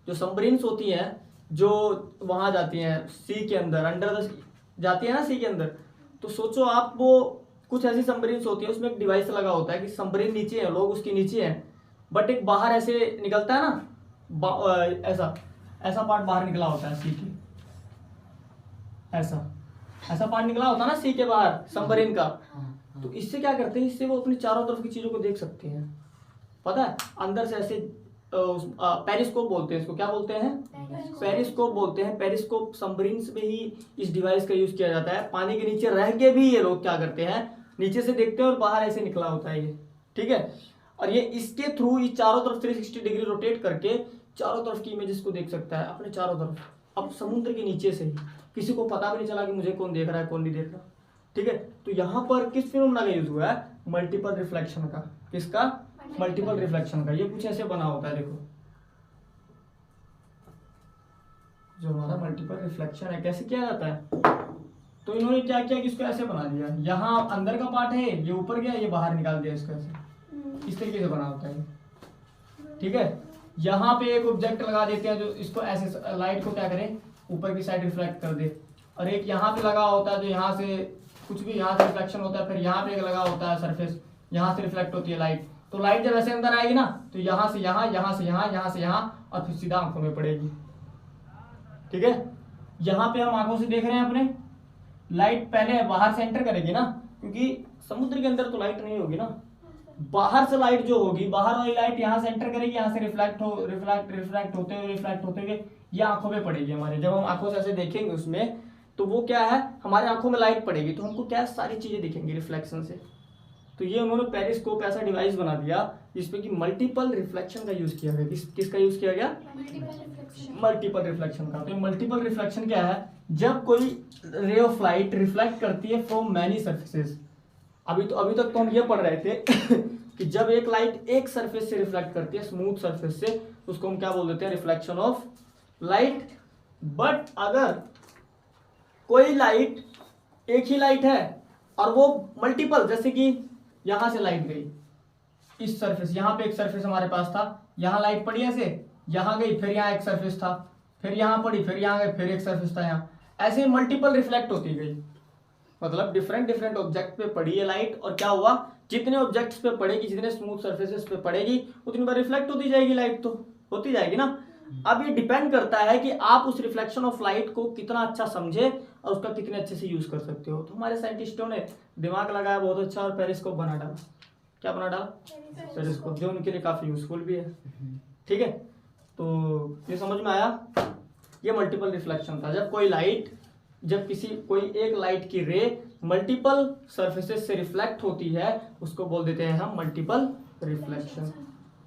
जो सबमरीन्स होती हैं जो वहां जाती हैं सी के अंदर, अंडर द जाती है ना सी के अंदर, तो सोचो आप वो कुछ ऐसी सबमरीन्स होती है उसमें एक डिवाइस लगा होता है कि सबमरीन नीचे है, लोग उसके नीचे हैं, बट एक बाहर ऐसे निकलता है ना, ऐसा ऐसा पार्ट बाहर निकला होता है सी के, ऐसा ऐसा पार्ट निकला होता है ना सी के बाहर सबमरीन का। तो इससे क्या करते हैं, इससे वो अपनी चारों तरफ की चीजों को देख सकते हैं, पता है, अंदर से ऐसे पेरिस्कोप बोलते हैं इसको, क्या बोलते हैं, पेरिस्कोप बोलते हैं। पेरिस्कोप सबमरीन्स में ही इस डिवाइस का यूज किया जाता है। पानी के नीचे रह के भी ये लोग क्या करते हैं, नीचे से देखते हैं और बाहर ऐसे निकला होता है ये, ठीक है। और ये इसके थ्रू ये चारों तरफ 360 डिग्री रोटेट करके चारों तरफ की इमेजेस को देख सकता है अपने चारों तरफ, अब समुद्र के नीचे से ही, किसी को पता भी नहीं चला कि मुझे कौन देख रहा है कौन नहीं देख रहा, ठीक है। तो यहाँ पर किस फिनोमेना का यूज हुआ है, मल्टीपल रिफ्लेक्शन का। किसका, मल्टीपल रिफ्लेक्शन का। ये कुछ ऐसे बना होता है, देखो जो हमारा मल्टीपल रिफ्लेक्शन है कैसे किया जाता है। तो इन्होंने क्या किया कि इसको ऐसे बना दिया, यहाँ अंदर का पार्ट है, ये ऊपर गया, ये बाहर निकाल दिया इसको ऐसे, इस तरीके से बना होता है, ठीक है। यहाँ पे एक ऑब्जेक्ट लगा देते हैं जो इसको ऐसे लाइट को क्या करे, ऊपर की साइड रिफ्लेक्ट कर दे, और एक यहाँ पे लगा होता है जो यहाँ से कुछ भी यहाँ से रिफ्लेक्शन होता है, फिर यहाँ पे एक लगा होता है सरफेस, यहाँ से रिफ्लेक्ट होती है लाइट। तो लाइट जब ऐसे अंदर आएगी ना तो यहाँ से यहाँ, यहाँ से यहाँ, यहाँ से यहाँ, और फिर सीधा आंखों में पड़ेगी, ठीक है। यहाँ पे हम आंखों से देख रहे हैं अपने, लाइट पहले बाहर से एंटर करेगी ना, क्योंकि समुद्र के अंदर तो लाइट नहीं होगी ना, बाहर से लाइट जो होगी, बाहर वाली लाइट यहाँ से एंटर करेगी, यहाँ से रिफ्लेक्ट होते हुए ये आंखों में पड़ेगी हमारे। जब हम आंखों से ऐसे देखेंगे उसमें तो वो क्या है, हमारे आंखों में लाइट पड़ेगी तो हमको क्या सारी चीजें दिखेंगी रिफ्लेक्शन से। तो ये उन्होंने पेरिस्कोप ऐसा डिवाइस बना दिया जिसपे कि मल्टीपल रिफ्लेक्शन का यूज किया गया। किसका यूज किया गया, मल्टीपल रिफ्लेक्शन का। तो मल्टीपल रिफ्लेक्शन क्या है, जब कोई रे ऑफ लाइट रिफ्लेक्ट करती है फ्रॉम मैनी सर्फेसेस। अभी तक तो हम ये पढ़ रहे थे कि जब एक लाइट एक सरफेस से रिफ्लेक्ट करती है, स्मूथ सरफेस से, तो उसको हम क्या बोल देते हैं, रिफ्लेक्शन ऑफ लाइट। बट अगर कोई लाइट, एक ही लाइट है और वो मल्टीपल, जैसे कि यहां से लाइट गई इस सरफेस, यहाँ पे एक सरफेस हमारे पास था, यहाँ लाइट पड़ी ऐसे, यहाँ गई, फिर यहाँ एक सरफेस था, फिर यहाँ पड़ी, फिर यहाँ गई, फिर एक सरफेस था यहाँ, ऐसे मल्टीपल रिफ्लेक्ट होती गई। मतलब डिफरेंट ऑब्जेक्ट पे पड़ी है लाइट, और क्या हुआ, जितने ऑब्जेक्ट्स पे पड़ेगी, जितने स्मूथ सरफेसेस पे पड़ेगी, उतनी बार रिफ्लेक्ट होती जाएगी लाइट, तो होती जाएगी ना। अब ये डिपेंड करता है कि आप उस रिफ्लेक्शन ऑफ लाइट को कितना अच्छा समझे और उसका कितने अच्छे से यूज कर सकते हो। तो हमारे साइंटिस्टों ने दिमाग लगाया बहुत अच्छा और पेरिस्कोप बना डाला। क्या बना डाला, पेरिस्कोप, जो उनके लिए काफी यूजफुल भी है, ठीक है। तो ये समझ में आया, ये मल्टीपल रिफ्लेक्शन था। जब कोई एक लाइट की रे मल्टीपल सरफेसेस से रिफ्लेक्ट होती है, उसको बोल देते हैं हम मल्टीपल रिफ्लेक्शन।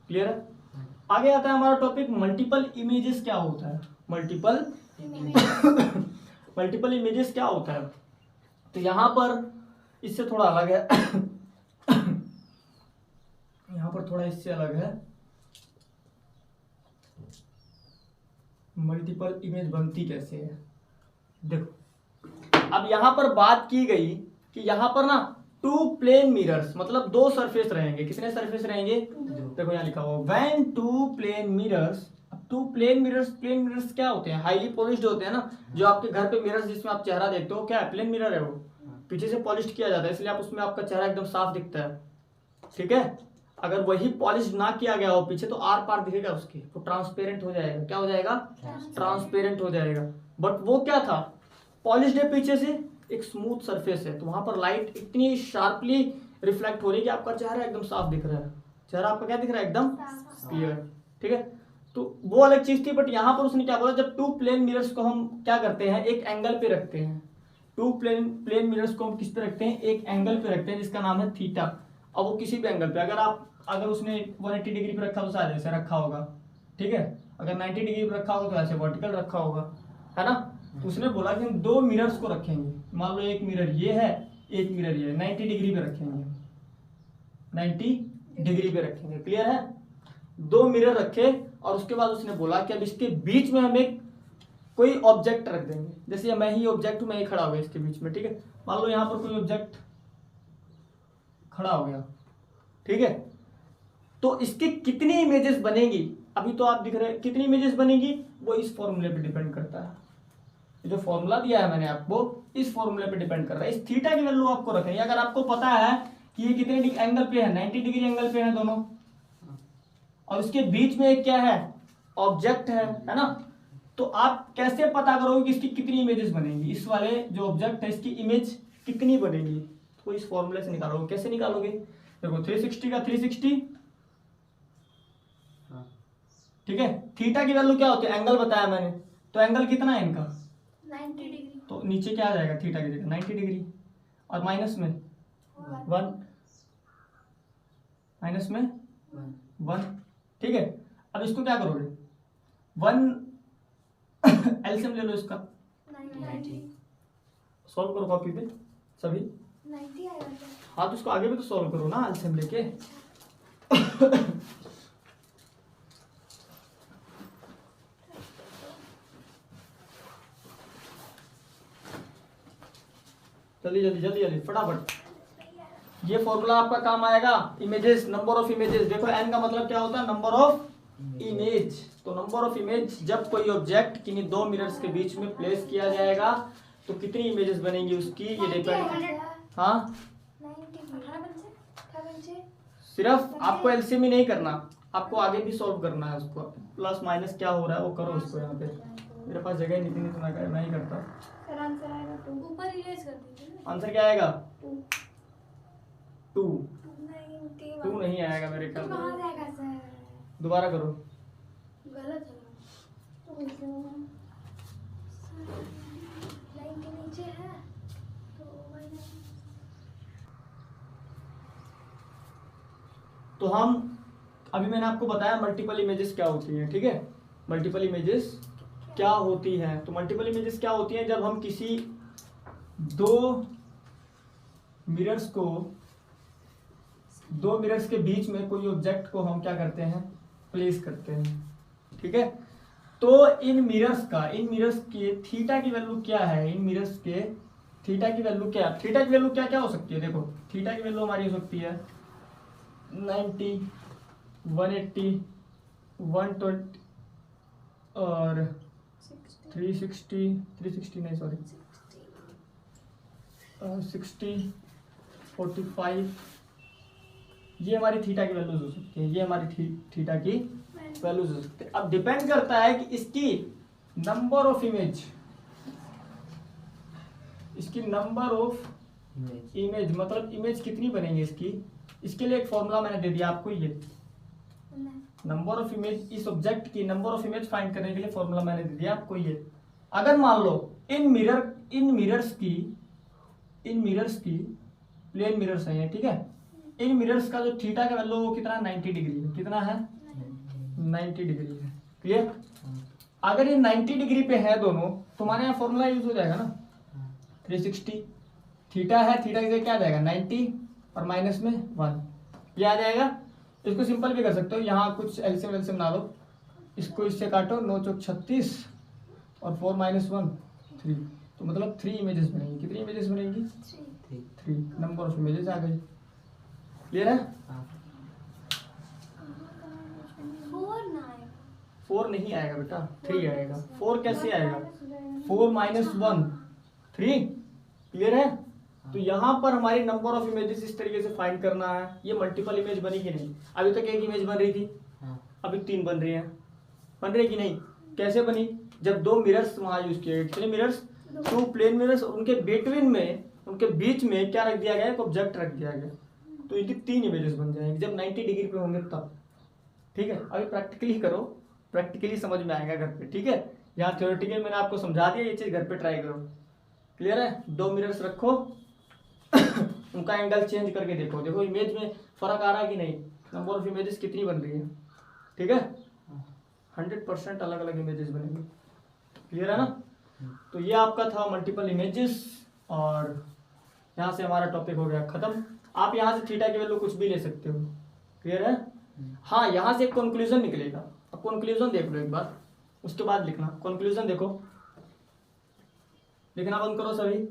क्लियर है। आगे आता है हमारा टॉपिक, मल्टीपल इमेजेस क्या होता है। मल्टीपल इमेजेस क्या होता है। तो यहां पर इससे थोड़ा अलग है यहां पर थोड़ा इससे अलग है। मल्टीपल इमेज बनती कैसे है, देखो अब यहां पर बात की गई कि यहां पर ना टू प्लेन मिरर्स, मतलब दो सरफेस रहेंगे। कितने सरफेस रहेंगे, देखो यहाँ लिखा हुआ when two plane mirrors. Two plane mirrors क्या होते हैं, हाईली पॉलिश्ड होते हैं ना, जो आपके घर पे मिरर्स जिसमें आप चेहरा देखते हो, क्या है, प्लेन मिरर है वो, पीछे से पॉलिश किया जाता है, इसलिए आप उसमें आपका चेहरा एकदम साफ दिखता है, ठीक है। अगर वही पॉलिश ना किया गया हो पीछे, तो आर पार दिखेगा उसके, तो ट्रांसपेरेंट हो जाएगा। क्या हो जाएगा, ट्रांसपेरेंट हो जाएगा। बट वो क्या था, पॉलिश्ड है पीछे से, एक स्मूथ सरफेस है, तो वहां पर लाइट इतनी शार्पली रिफ्लेक्ट हो रही है कि आपका चेहरा एकदम साफ दिख रहा है। चेहरा आपका क्या दिख रहा है, एकदम क्लियर, ठीक है। तो वो अलग चीज थी। बट यहाँ पर उसने क्या बोला, जब टू प्लेन मिरर्स को हम क्या करते हैं, एक एंगल पे रखते हैं। टू प्लेन मिरर्स को हम किस पे रखते हैं, एक एंगल पे रखते हैं जिसका नाम है थीटा। अब वो किसी भी एंगल पे, अगर उसने 180 डिग्री पे रखा तो शायद ऐसे रखा होगा, ठीक है। अगर 90 डिग्री पे रखा होगा तो ऐसे वर्टिकल रखा होगा, है ना। तो उसने बोला कि हम दो मिरर्स को रखेंगे। मान लो एक मिरर ये है, एक मिरर ये है, 90 डिग्री पे रखेंगे, 90 डिग्री पे रखेंगे। क्लियर है। दो मिरर रखे और उसके बाद उसने बोला कि अब इसके बीच में हम एक कोई ऑब्जेक्ट रख देंगे। जैसे मैं ही ऑब्जेक्ट हूं, मैं ही खड़ा हो गया इसके बीच में, ठीक है। मान लो यहां पर कोई ऑब्जेक्ट खड़ा हो गया, ठीक है। तो इसकी कितनी इमेजेस बनेगी, अभी तो आप दिख रहे हैं कितनी इमेजेस बनेगी, वो इस फॉर्मूले पे डिपेंड करता है। ये जो फॉर्मूला दिया है मैंने आपको, इस फॉर्मूले पे डिपेंड कर रहा है। इस थीटा की वैल्यू आपको रखनी है। अगर आपको पता है कि ये कितने एंगल पे है, 90 डिग्री एंगल पे है दोनों, और उसके बीच में एक क्या है, ऑब्जेक्ट है ना, तो आप कैसे पता करोगे कि इसकी कितनी इमेजेस बनेंगी, इस वाले जो ऑब्जेक्ट है इसकी इमेज कितनी बनेगी, तो इस फॉर्मूले से निकालोगे। कैसे निकालोगे, देखो 360 का 360, ठीक है। थीटा की वैल्यू क्या होती है, एंगल बताया मैंने, तो एंगल कितना है इनका 90 डिग्री, तो नीचे क्या आ जाएगा थीटा की जगह 90 डिग्री, और माइनस में 1, माइनस में 1, ठीक है। अब इसको क्या करोगे, 1 एलसीएम ले लो इसका, 90 सॉल्व करो कॉपी पे सभी। 90 आएगा क्या? हाँ तो इसको आगे भी तो सॉल्व करो ना एलसीएम लेके। जल्दी जल्दी जल्दी जल्दी फटाफट। ये फॉर्मूला आपका काम आएगा, इमेजेस, नंबर ऑफ इमेजेस। देखो एन का मतलब क्या होता है, नंबर ऑफ इमेज। तो नंबर ऑफ इमेज, जब कोई ऑब्जेक्ट किन्हीं दो मिरर्स के बीच में प्लेस किया जाएगा तो कितनी इमेजेस बनेंगी उसकी, ये डिपेंड। हाँ 90 सिर्फ आपको एलसीएम ही नहीं करना, आपको आगे भी सॉल्व करना है उसको, प्लस माइनस क्या हो रहा है वो करो उसको। यहाँ पे मेरे पास जगह नहीं थी तो मैं ही करता। सर आंसर आएगा 2, ऊपर इरेज कर दीजिए ना। आंसर क्या आएगा 2 90 2 नहीं आएगा मेरे ख्याल कहाँ में, से आएगा सर? दोबारा करो। गलत है। तो 90 नीचे है तो हम अभी मैंने आपको बताया मल्टीपल इमेजेस क्या होती हैं, ठीक है। मल्टीपल इमेजेस क्या होती हैं, तो मल्टीपल इमेजेस क्या होती हैं, जब हम किसी दो मिरर्स के बीच में कोई ऑब्जेक्ट को हम क्या करते हैं, प्लेस करते हैं, ठीक है। तो इन मिरर्स के थीटा की वैल्यू क्या है, इन मिरर्स के थीटा की वैल्यू क्या, थीटा की वैल्यू क्या क्या हो सकती है, देखो थीटा की वैल्यू हमारी हो सकती है 90, 180, 120 और 360 नहीं सॉरी 60, 45, ये हमारी थीटा की वैल्यूज हो सकती है, ये हमारी थीटा की वैल्यूज हो सकती है। अब डिपेंड करता है कि इसकी नंबर ऑफ इमेज, इसकी नंबर ऑफ इमेज मतलब इमेज कितनी बनेंगी इसकी, इसके लिए एक फॉर्मूला मैंने दे दिया आपको, ये नंबर ऑफ इमेज, इस ऑब्जेक्ट की नंबर ऑफ इमेज फाइंड करने के लिए फॉर्मूला मैंने दे दिया आपको ये। अगर मान लो इन मिरर्स की प्लेन मिरर्स है, ठीक है, इन मिरर्स का जो थीटा का वैल्यू वो कितना 90 डिग्री है, कितना है 90 डिग्री है, क्लियर। अगर ये 90 डिग्री पे है दोनों, तुम्हारे यहाँ फॉर्मूला यूज हो जाएगा ना, 360 थीटा है, थीटा की क्या आ जाएगा 90 और माइनस में 1, ये आ जाएगा। इसको सिंपल भी कर सकते हो, यहाँ कुछ एलसीएम वेलसीएम ना लो, इसको इससे काटो, 9 चौक 36 और 4 माइनस 1 3, तो मतलब 3 इमेजेस बनेंगी। कितनी इमेजेस बनेंगी 3, नंबर ऑफ इमेजेस आ गई, क्लियर है। 4 नहीं आएगा बेटा, 3 आएगा। 4 कैसे आएगा, 4 माइनस 1 3, क्लियर है। तो यहाँ पर हमारी नंबर ऑफ इमेजेस इस तरीके से फाइंड करना है। ये मल्टीपल इमेज बनी कि नहीं, अभी तक एक इमेज बन रही थी, अभी 3 बन रही है, बन रही कि नहीं, कैसे बनी, जब 2 मिरर्स वहां यूज किए, कितने मिरर्स, 2 प्लेन मिरर्स, उनके बिटवीन में, उनके बीच में क्या रख दिया गया, एक ऑब्जेक्ट रख दिया गया, तो इनकी 3 इमेजेस बन जाएंगी जब 90 डिग्री पे होंगे तब, ठीक है। अभी प्रैक्टिकली करो, प्रैक्टिकली समझ में आएगा घर पे, ठीक है। यहाँ थ्योरेटिकल मैंने आपको समझा दिया, ये चीज घर पे ट्राई करो, क्लियर है। 2 मिरर्स रखो, उनका एंगल चेंज करके देखो, देखो इमेज में फर्क आ रहा है कि नहीं, नंबर ऑफ इमेजेस कितनी बन रही है, ठीक है। 100% अलग अलग इमेजेस बनेंगी, क्लियर है ना। तो ये आपका था मल्टीपल इमेजेस, और यहाँ से हमारा टॉपिक हो गया खत्म। आप यहाँ से थीटा की वैल्यू कुछ भी ले सकते हो, क्लियर है। हाँ यहाँ से एक कंक्लूजन निकलेगा, अब कंक्लूजन देख लो एक बार, उसके बाद लिखना। कंक्लूजन देखो, लिखना बंद करो सभी।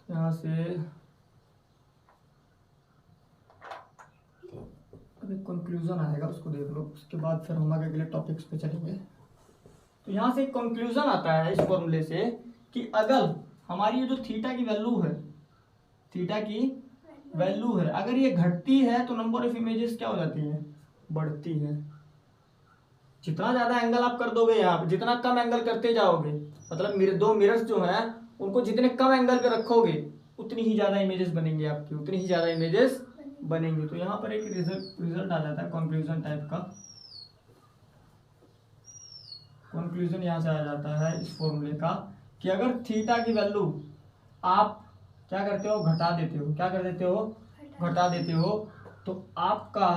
यहाँ यहाँ से अभी कंक्लूजन आएगा, उसको देख लो, उसके बाद फिर हम आगे अगले टॉपिक्स पे चलेंगे। तो यहाँ से एक कंक्लूजन आता है इस फॉर्मूले से कि अगर हमारी ये जो थीटा की वैल्यू है, थीटा की वैल्यू है, अगर ये घटती है तो नंबर ऑफ इमेजेस क्या हो जाती है, बढ़ती है। जितना ज्यादा एंगल आप कर दोगे यहाँ पे, जितना कम एंगल करते जाओगे, मतलब दो मिरर्स जो हैं उनको जितने कम एंगल पे रखोगे उतनी ही ज्यादा इमेजेस बनेंगे आपकी, उतनी ही ज्यादा इमेजेस बनेंगे। तो यहाँ पर एक रिजल्ट आ जाता है कंक्लूजन टाइप का। कंक्लूजन यहाँ से आ जाता है इस फॉर्मूले का कि अगर थीटा की वैल्यू आप क्या करते हो, घटा देते हो, क्या कर देते हो, घटा देते हो, तो आपका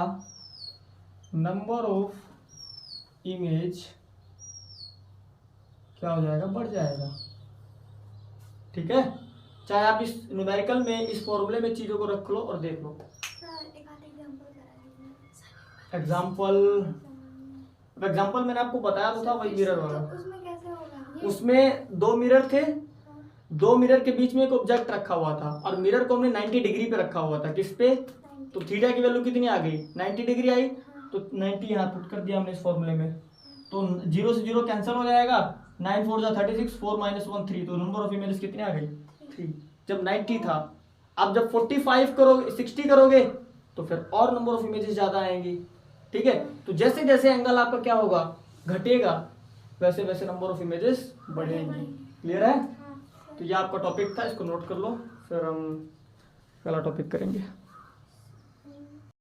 नंबर ऑफ इमेज क्या हो जाएगा, बढ़ जाएगा। ठीक है, चाहे आप इस न्यूमेरिकल में इस फॉर्मूले में चीजों को रख लो और देख लो। एग्जाम्पल मैंने आपको बताया तो था वही मिरर वाला। उसमें कैसे होगा? उसमें दो मिरर थे, दो मिरर के बीच में एक ऑब्जेक्ट रखा हुआ था और मिरर को हमने 90 डिग्री पे रखा हुआ था। किस पे? तो थीटा की वैल्यू कितनी आ गई, 90 डिग्री आई, तो 90 यहाँ पुट कर दिया हमने इस फॉर्मूले में। तो 0 से 0 कैंसिल हो जाएगा, 9 4 जा 36, 4 - 1 3, तो नंबर ऑफ इमेजेस कितने आ गई, 3। जब 90 था, अब जब 45 करोगे, 60 करोगे तो फिर और नंबर ऑफ इमेजेस ज्यादा आएंगी। ठीक है, तो जैसे जैसे एंगल आपका क्या होगा, घटेगा, वैसे वैसे नंबर ऑफ इमेजेस बढ़ेंगी। क्लियर है? तो ये आपका टॉपिक था, इसको नोट कर लो, फिर हम अगला टॉपिक करेंगे।